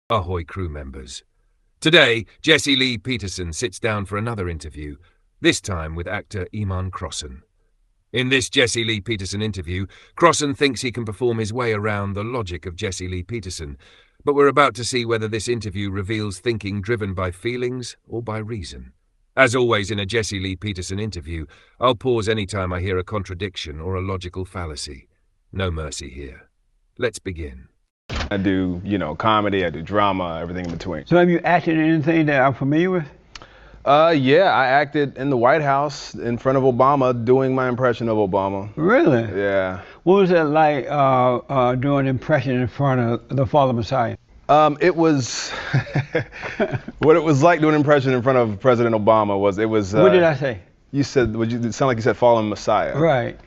Ahoy crew members. Today, Jesse Lee Peterson sits down for another interview, this time with actor Iman Crosson. In this Jesse Lee Peterson interview, Crosson thinks he can perform his way around the logic of Jesse Lee Peterson, but we're about to see whether this interview reveals thinking driven by feelings or by reason. As always in a Jesse Lee Peterson interview, I'll pause any time I hear a contradiction or a logical fallacy. No mercy here. Let's begin. I do, comedy, I do drama, everything in between. So have you acted in anything that I'm familiar with? Yeah, I acted in the White House in front of Obama doing my impression of Obama. Really? Yeah. What was it like doing an impression in front of the fallen Messiah? It was, what it was like doing an impression in front of President Obama was, What did I say? You said, it sound like you said fallen Messiah. Right.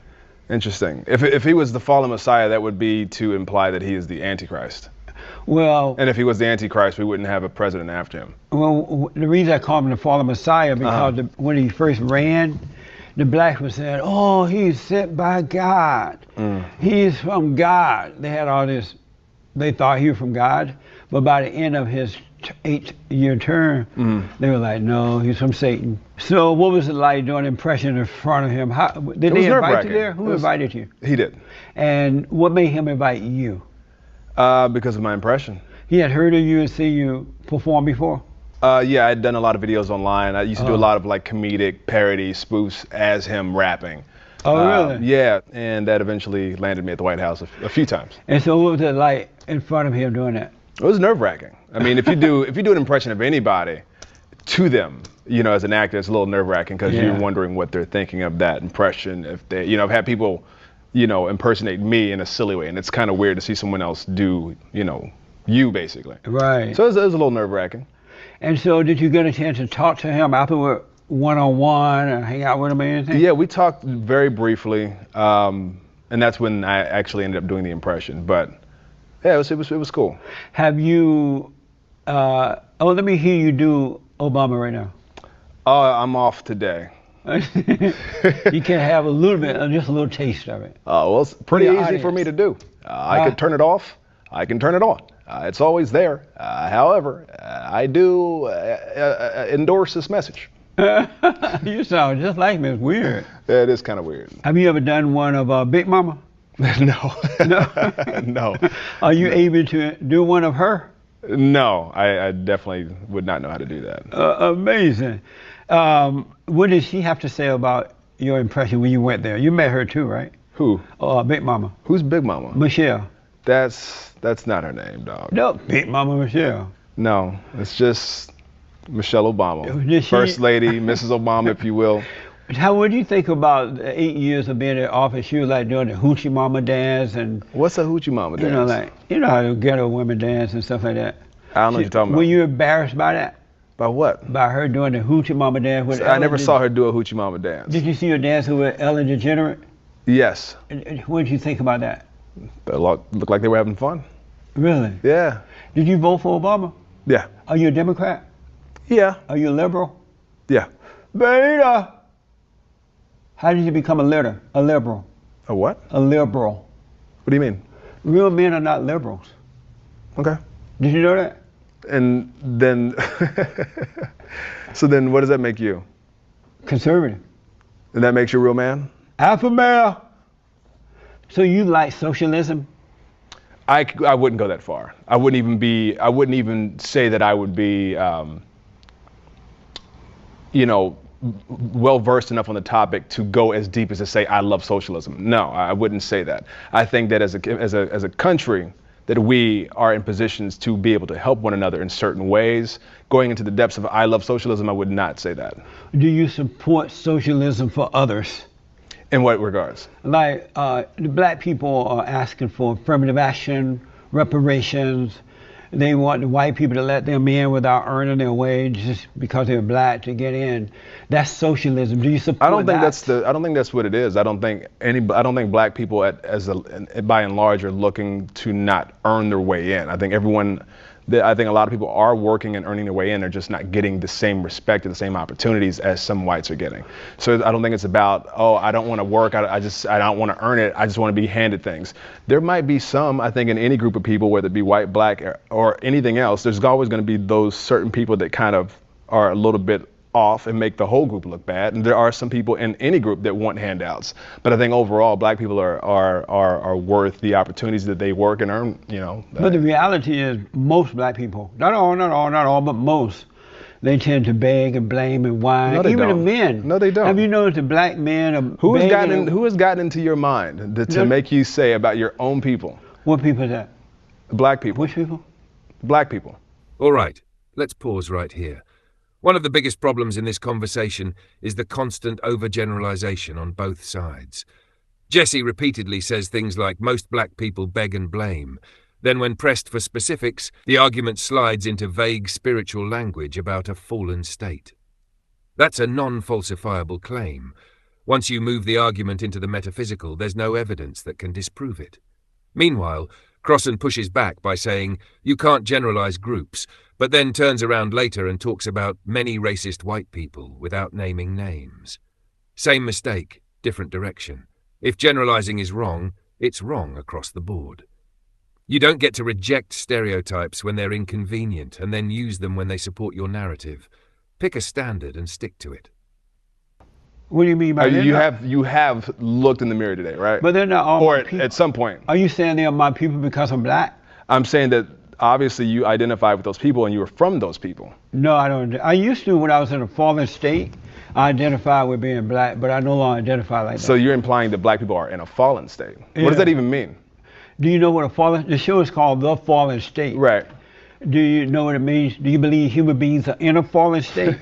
Interesting. If he was the fallen Messiah, that would be to imply that he is the Antichrist. Well, And if he was the Antichrist, we wouldn't have a president after him. well, the reason I called him the fallen Messiah because when he first ran, the blacks were saying, "Oh, he's sent by God. He's from God." They had all this. They thought he was from God, but by the end of his 8-year term, they were like, "No, he's from Satan." So, what was it like doing an impression in front of him? How, did they invite you there? Who invited you? He did. And what made him invite you? Because of my impression. He had heard of you and seen you perform before? Yeah, I'd done a lot of videos online. I used to do a lot of like comedic parody spoofs as him rapping. Oh, really? Yeah, and that eventually landed me at the White House a few times. And so what was it like in front of him doing that? It was nerve-wracking. I mean, if you do an impression of anybody to them, as an actor, it's a little nerve-wracking because you're wondering what they're thinking of that impression. If they, I've had people, impersonate me in a silly way, and it's kind of weird to see someone else do, you basically. Right. So it was a little nerve-wracking. And so did you get a chance to talk to him afterward, one-on-one, or hang out with him or anything? Yeah, we talked very briefly, and that's when I actually ended up doing the impression. But yeah, it was cool. Have you, let me hear you do Obama right now. I'm off today. You can have a little bit, just a little taste of it. Well, it's pretty For the easy audience. for me to do. I could turn it off. I can turn it on. It's always there. However, I do endorse this message. You sound just like me. It's weird. It is kind of weird. Have you ever done one of Big Mama? No. No. No. Are you able to do one of her? No, I definitely would not know how to do that. Amazing. What did she have to say about your impression when you went there? You met her too, right? Who? Big Mama. Who's Big Mama? Michelle. That's not her name, dog. No, Big Mama Michelle. No, it's just Michelle Obama. Did she- First Lady, Mrs. Obama, if you will. What do you think about the 8 years of being in office? She was like doing the Hoochie Mama dance and, What's a Hoochie Mama dance? you know how the ghetto women dance and stuff like that. I don't know what you're talking Were about. you embarrassed by that? By what? By her doing the Hoochie Mama dance with I never Ellen saw her do a Hoochie Mama dance. Did you see her dancing with Ellen DeGeneres? Yes. And what did you think about that? They looked like they were having fun. Really? Yeah. Did you vote for Obama? Yeah. Are you a Democrat? Yeah. Are you a liberal? Yeah. Beta! How did you become a liberal? A what? A liberal. What do you mean? Real men are not liberals. Okay. Did you know that? And then, so then what does that make you? Conservative. And that makes you a real man? Alpha male. So you like socialism? I wouldn't go that far. I wouldn't even say that I would be, well versed enough on the topic to go as deep as to say I love socialism. No, I wouldn't say that. I think that as a country, that we are in positions to be able to help one another in certain ways. Going into the depths of I love socialism, I would not say that. Do you support socialism for others? In what regards? Like the black people are asking for affirmative action, reparations. They want the white people to let them in without earning their wage just because they're black to get in. That's socialism. Do you support that? I don't think that's what it is. I don't think black people by and large are looking to not earn their way in. I think everyone that I think a lot of people are working and earning their way in. They're just not getting the same respect and the same opportunities as some whites are getting. So I don't think it's about, oh, I don't want to work, I don't want to earn it, I just want to be handed things. There might be some, I think, in any group of people, whether it be white, black, or anything else, there's always going to be those certain people that kind of are a little bit off and make the whole group look bad. And there are some people in any group that want handouts. But I think overall, black people are worth the opportunities that they work and earn, you know. But the reality is most black people, not all, but most, they tend to beg and blame and whine. No, they Even don't. the men. No, they don't. Have you noticed the black men are Who begging has gotten into your mind to make you say about your own people? What people is that? Black people. Which people? Black people. All right, let's pause right here. One of the biggest problems in this conversation is the constant overgeneralization on both sides. Jesse repeatedly says things like most black people beg and blame. Then when pressed for specifics, the argument slides into vague spiritual language about a fallen state. That's a non-falsifiable claim. Once you move the argument into the metaphysical, there's no evidence that can disprove it. Meanwhile, Crosson pushes back by saying, you can't generalize groups, but then turns around later and talks about many racist white people without naming names. Same mistake, different direction. If generalizing is wrong, it's wrong across the board. You don't get to reject stereotypes when they're inconvenient and then use them when they support your narrative. Pick a standard and stick to it. What do you mean by that? You have looked in the mirror today, right? But they're not all or my people. At some point. Are you saying they're my people because I'm black? I'm saying that obviously you identify with those people and you were from those people. No, I don't. I used to when I was in a fallen state. I identified with being black, but I no longer identify like that. So you're implying that black people are in a fallen state. Yeah. What does that even mean? Do you know what a fallen? The show is called The Fallen State. Right. Do you know what it means? Do you believe human beings are in a fallen state?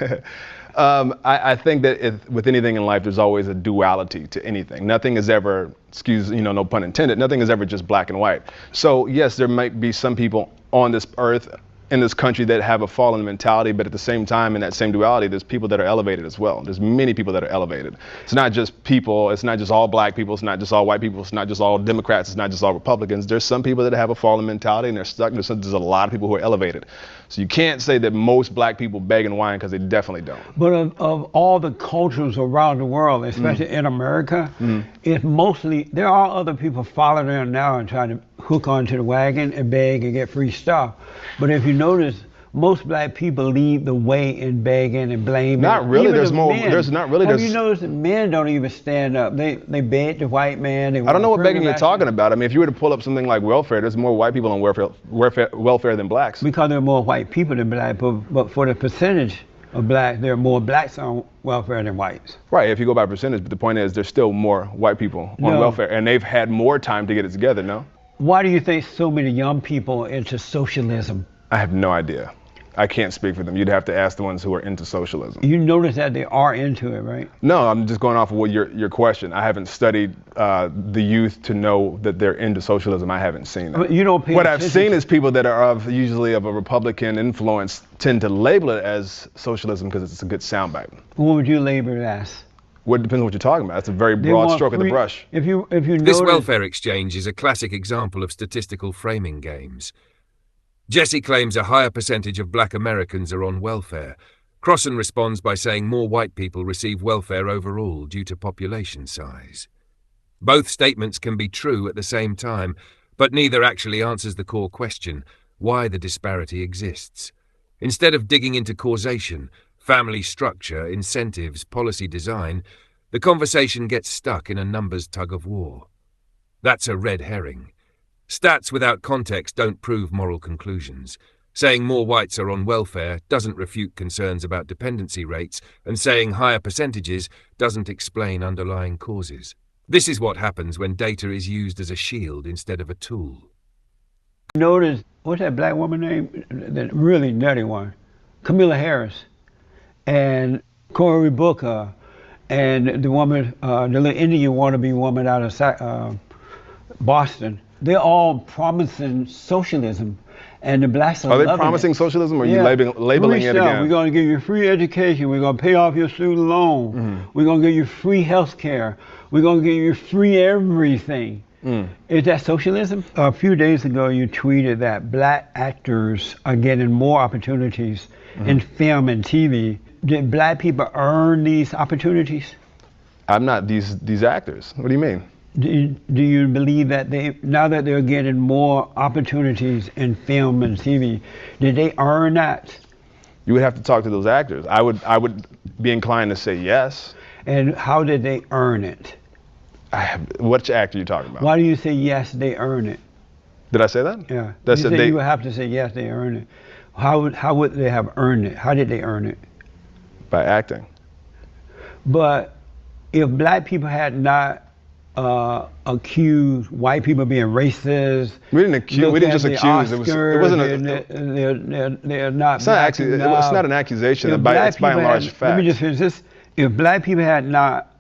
I think that with anything in life, there's always a duality to anything. Nothing is ever, no pun intended, nothing is ever just black and white. So yes, there might be some people on this earth, in this country, that have a fallen mentality, but at the same time, in that same duality, there's people that are elevated as well. There's many people that are elevated. It's not just people, it's not just all black people, it's not just all white people, it's not just all Democrats, it's not just all Republicans. There's some people that have a fallen mentality and they're stuck. There's a lot of people who are elevated. So you can't say that most black people beg and whine, because they definitely don't. But of all the cultures around the world, especially in America, it's mostly, there are other people following them now and trying to hook onto the wagon and beg and get free stuff. But if you notice, most black people lead the way in begging and blaming. Not really. Even There's the more. men. There's not really. Have you noticed that men don't even stand up? They beg the white man. I don't know what begging you're talking about. I mean, if you were to pull up something like welfare, there's more white people on welfare than blacks. Because there are more white people than black, but for the percentage of blacks, there are more blacks on welfare than whites. Right, if you go by percentage, but the point is there's still more white people on welfare, and they've had more time to get it together, no? Why do you think so many young people are into socialism? I have no idea. I can't speak for them. You'd have to ask the ones who are into socialism. You notice that they are into it, right? No, I'm just going off of what your question. I haven't studied the youth to know that they're into socialism. I haven't seen that. You don't pay What I've attention seen is people that are usually of a Republican influence tend to label it as socialism because it's a good soundbite. What would you label it as? Well, it depends on what you're talking about. That's a very broad stroke of the brush. If you This welfare exchange is a classic example of statistical framing games. Jesse claims a higher percentage of black Americans are on welfare. Crosson responds by saying more white people receive welfare overall due to population size. Both statements can be true at the same time, but neither actually answers the core question, why the disparity exists. Instead of digging into causation, family structure, incentives, policy design, the conversation gets stuck in a numbers tug-of-war. That's a red herring. Stats without context don't prove moral conclusions. Saying more whites are on welfare doesn't refute concerns about dependency rates, and saying higher percentages doesn't explain underlying causes. This is what happens when data is used as a shield instead of a tool. Notice, what's that black woman name? The really nutty one. Camilla Harris and Cory Booker and the woman, the little Indian wannabe woman out of Boston. They're all promising socialism, and the blacks are they loving promising it. socialism, or are you labeling it again? We're going to give you free education. We're going to pay off your student loan. We're going to give you free health care. We're going to give you free everything. Is that socialism? A few days ago, you tweeted that black actors are getting more opportunities in film and TV. Did black people earn these opportunities? I'm not these actors. What do you mean? Do you believe that now that they're getting more opportunities in film and TV, did they earn that? You would have to talk to those actors. I would be inclined to say yes. And how did they earn it? Which actor are you talking about? Why do you say yes, they earn it? Did I say that? Yeah. That's you would have to say yes, they earn it. How would they have earned it? How did they earn it? By acting. But if black people had not accused white people being racist, we didn't just accuse. It wasn't they're not. It's not an accusation. It's by and large fact. Let me just finish this. If black people had not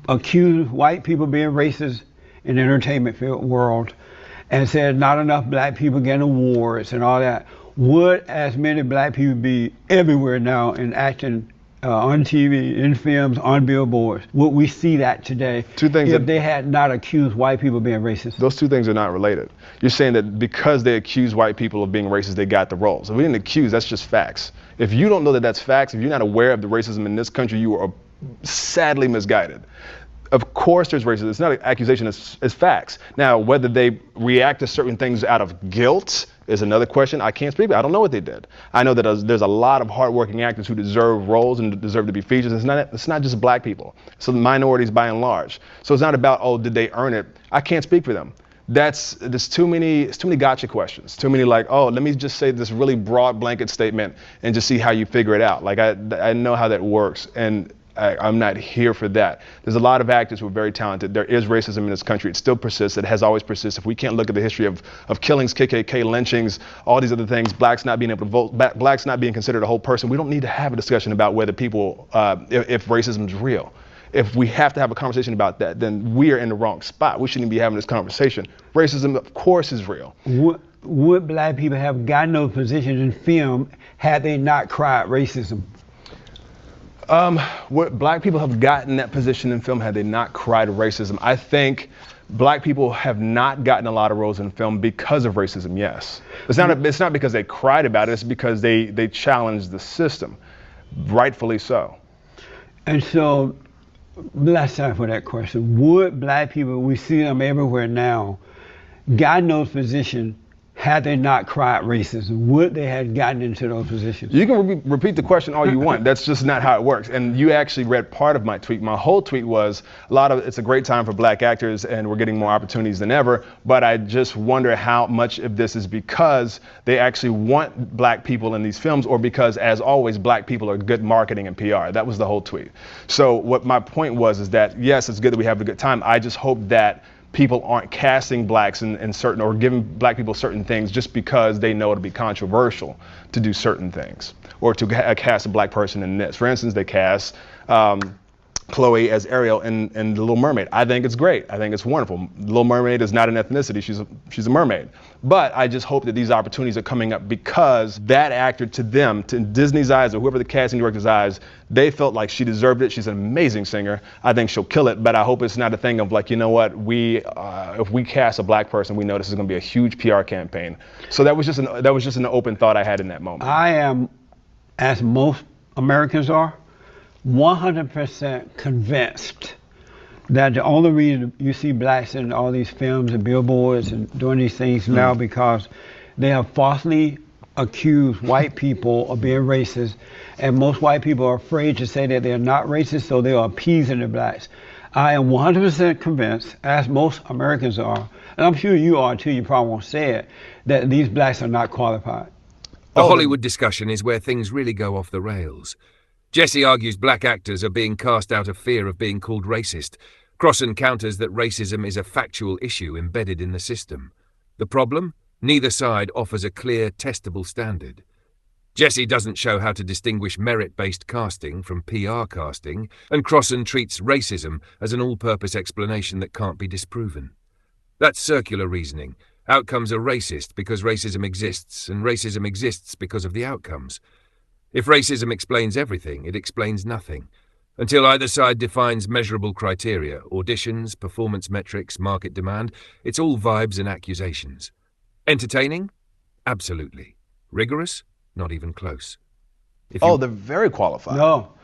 accused white people being racist in the entertainment world and said not enough black people getting awards and all that, would as many black people be everywhere now in acting, on TV, in films, on billboards? Would we see that today if they had not accused white people of being racist? Those two things are not related. You're saying that because they accused white people of being racist, they got the roles. If we didn't accuse, that's just facts. If you don't know that that's facts, if you're not aware of the racism in this country, you are sadly misguided. Of course there's racism. It's not an accusation, it's facts. Now, whether they react to certain things out of guilt is another question. I can't speak about. I don't know what they did. I know that there's a lot of hardworking actors who deserve roles and deserve to be featured. It's not just black people. It's the minorities by and large. So it's not about, oh, did they earn it? I can't speak for them. There's too many gotcha questions. Too many like, oh, let me just say this really broad blanket statement and just see how you figure it out. Like I know how that works, and I'm not here for that. There's a lot of actors who are very talented. There is racism in this country. It still persists. It has always persisted. If we can't look at the history of killings, KKK lynchings, all these other things, blacks not being able to vote, blacks not being considered a whole person, we don't need to have a discussion about whether people, if racism is real. If we have to have a conversation about that, then we are in the wrong spot. We shouldn't be having this conversation. Racism, of course, is real. Would black people have gotten those positions in film had they not cried racism? Would black people have gotten that position in film had they not cried racism? I think black people have not gotten a lot of roles in film because of racism, yes. It's not because they cried about it, it's because they challenged the system, rightfully so. And so, last time for that question, would black people, we see them everywhere now, gotten those positions had they not cried racism? Would they have gotten into those positions? You can repeat the question all you want. That's just not how it works. And you actually read part of my tweet. My whole tweet was it's a great time for black actors and we're getting more opportunities than ever. But I just wonder how much of this is because they actually want black people in these films or because, as always, black people are good marketing and PR. That was the whole tweet. So what my point was is that, yes, it's good that we have a good time. I just hope that people aren't casting blacks in certain or giving black people certain things just because they know it'll be controversial to do certain things or to cast a black person in this. For instance, they cast Chloe as Ariel in The Little Mermaid. I think it's great. I think it's wonderful. The Little Mermaid is not an ethnicity. She's a mermaid. But I just hope that these opportunities are coming up because that actor, to them, to Disney's eyes or whoever the casting director's eyes, they felt like she deserved it. She's an amazing singer. I think she'll kill it. But I hope it's not a thing of like, you know what, if we cast a black person, we know this is going to be a huge PR campaign. So that was just an open thought I had in that moment. I am, as most Americans are, 100% convinced that the only reason you see blacks in all these films and billboards and doing these things now because they have falsely accused white people of being racist, and most white people are afraid to say that they're not racist, so they are appeasing the blacks. I am 100% convinced, as most Americans are, and I'm sure you are too, you probably won't say it, that these blacks are not qualified. The Hollywood discussion is where things really go off the rails. Jesse argues black actors are being cast out of fear of being called racist. Crosson counters that racism is a factual issue embedded in the system. The problem? Neither side offers a clear, testable standard. Jesse doesn't show how to distinguish merit-based casting from PR casting, and Crosson treats racism as an all-purpose explanation that can't be disproven. That's circular reasoning. Outcomes are racist because racism exists, and racism exists because of the outcomes. If racism explains everything, it explains nothing. Until either side defines measurable criteria, auditions, performance metrics, market demand, it's all vibes and accusations. Entertaining? Absolutely. Rigorous? Not even close. They're very qualified. No.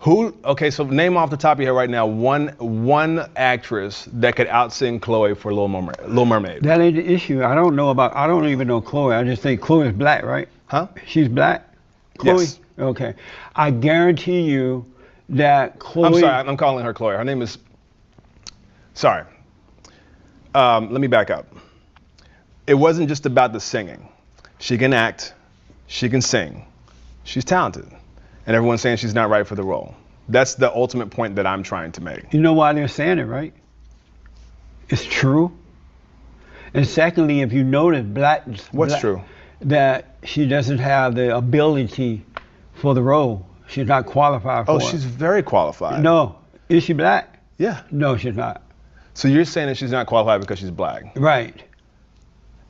Okay, so name off the top of your head right now one actress that could outsing Chloe for Little Mermaid. That ain't the issue. I don't even know Chloe. I just think Chloe is black, right? Huh? She's black? Chloe? Yes. Okay. I guarantee you that Chloe... I'm sorry, I'm calling her Chloe. Her name is... Sorry. Let me back up. It wasn't just about the singing. She can act. She can sing. She's talented. And everyone's saying she's not right for the role. That's the ultimate point that I'm trying to make. You know why they're saying it, right? It's true. And secondly, if you notice, What's true? That she doesn't have the ability for the role. She's not qualified for it. Oh, she's very qualified. No. Is she black? Yeah. No, she's not. So you're saying that she's not qualified because she's black? Right.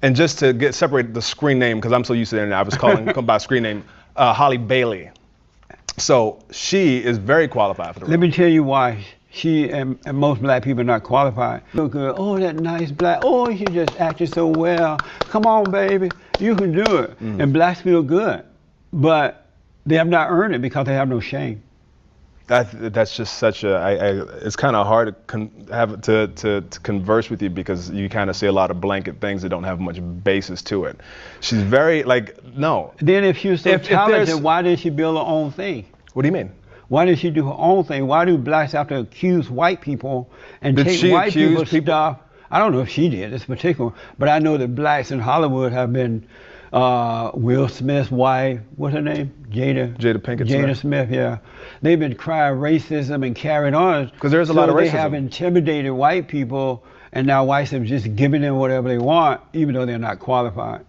And just to separate the screen name, because I'm so used to it, and I was calling by screen name, Holly Bailey. So she is very qualified for the role. Let me tell you why she and most black people are not qualified. Look good. Oh, that nice black. Oh, you just acted so well. Come on, baby. You can do it. And blacks feel good. But they have not earned it because they have no shame. That's just such a. It's kind of hard to converse with you because you kind of say a lot of blanket things that don't have much basis to it. She's very no. Then if she was so talented, why didn't she build her own thing? What do you mean? Why didn't she do her own thing? Why do blacks have to accuse white people and take white people's stuff? I don't know if she did, this particular, but I know that blacks in Hollywood have been Will Smith's wife, what's her name? Jada Pinkett Jada Smith, yeah. They've been crying racism and carrying on. Because there's a lot of racism. They have intimidated white people, and now whites have just given them whatever they want, even though they're not qualified.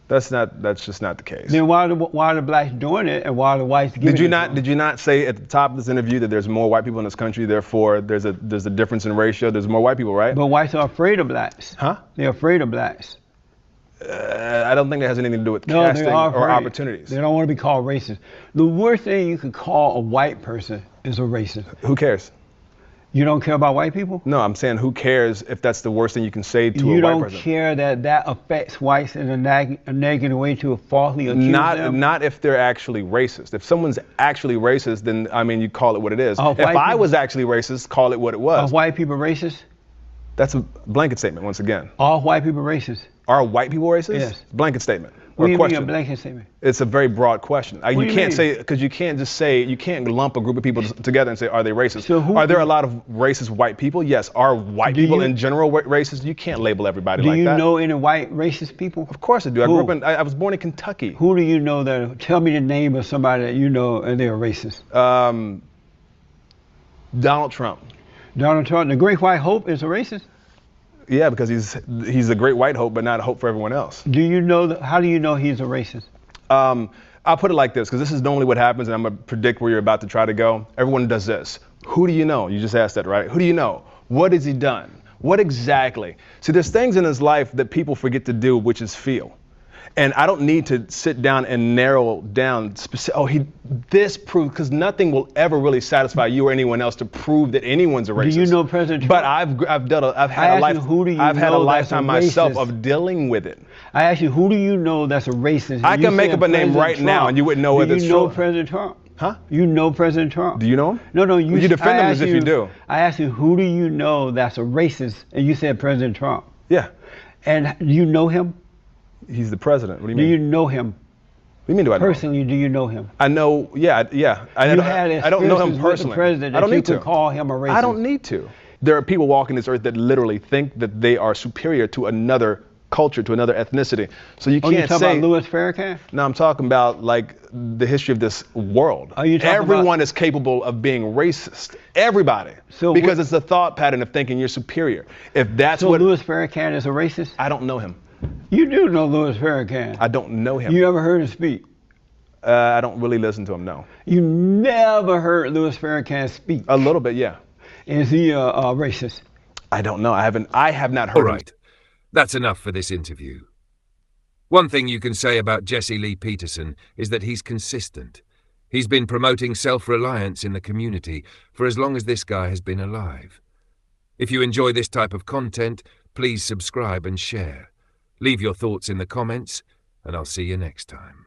That's just not the case. Then why are the blacks doing it, and why are the whites giving it? Did you not say at the top of this interview that there's more white people in this country, therefore there's a difference in ratio, there's more white people, right? But whites are afraid of blacks. Huh? They're afraid of blacks. I don't think that has anything to do with casting or opportunities. They don't want to be called racist. The worst thing you could call a white person is a racist. Who cares? You don't care about white people? No, I'm saying who cares if that's the worst thing you can say to a white person. You don't care that affects whites in a negative way to falsely accuse them? Not if they're actually racist. If someone's actually racist, then, I mean, you call it what it is. If I was actually racist, call it what it was. Are white people racist? That's a blanket statement, once again. Are white people racist? Are white people racist? Yes. Blanket statement. What do you question. mean a blanket statement? It's a very broad question. You can't say, because you can't just say, you can't lump a group of people together and say, are they racist? So are there a lot of racist white people? Yes. Are white people in general racist? You can't label everybody like that. Do you know any white racist people? Of course I do. I was born in Kentucky. Who do you know that, tell me the name of somebody that you know and they're racist? Donald Trump. Donald Trump, the great white hope is a racist? Yeah, because he's a great white hope, but not a hope for everyone else. Do you know, how do you know he's a racist? I'll put it like this, because this is normally what happens, and I'm going to predict where you're about to try to go. Everyone does this. Who do you know? You just asked that, right? Who do you know? What has he done? What exactly? See, there's things in his life that people forget to do, which is feel. And I don't need to sit down and narrow down this proved, because nothing will ever really satisfy you or anyone else to prove that anyone's a racist. Do you know President Trump? But I've had a lifetime myself of dealing with it. I asked you, who do you know that's a racist? I can make up a name right now and you wouldn't know whether it's true. Do you know President Trump? Huh? You know President Trump? Do you know him? No, you defend him as if you do. I asked you, who do you know that's a racist? And you said President Trump. Yeah. And do you know him? He's the president. What do you mean? Do you know him? What do you mean, do I know him? Personally, do you know him? I know, yeah. I don't know him personally. I don't need to call him a racist. I don't need to. There are people walking this earth that literally think that they are superior to another culture, to another ethnicity. So you can't say. Are you talking about Louis Farrakhan? No, I'm talking about like the history of this world. Are you talking Everyone is capable of being racist. Everybody. Because it's a thought pattern of thinking you're superior. If that's what. Louis Farrakhan is a racist? I don't know him. You do know Louis Farrakhan. I don't know him. You ever heard him speak? I don't really listen to him, no. You never heard Louis Farrakhan speak? A little bit, yeah. Is he a racist? I don't know. I have not heard. All right. That's enough for this interview. One thing you can say about Jesse Lee Peterson is that he's consistent. He's been promoting self-reliance in the community for as long as this guy has been alive. If you enjoy this type of content, please subscribe and share. Leave your thoughts in the comments, and I'll see you next time.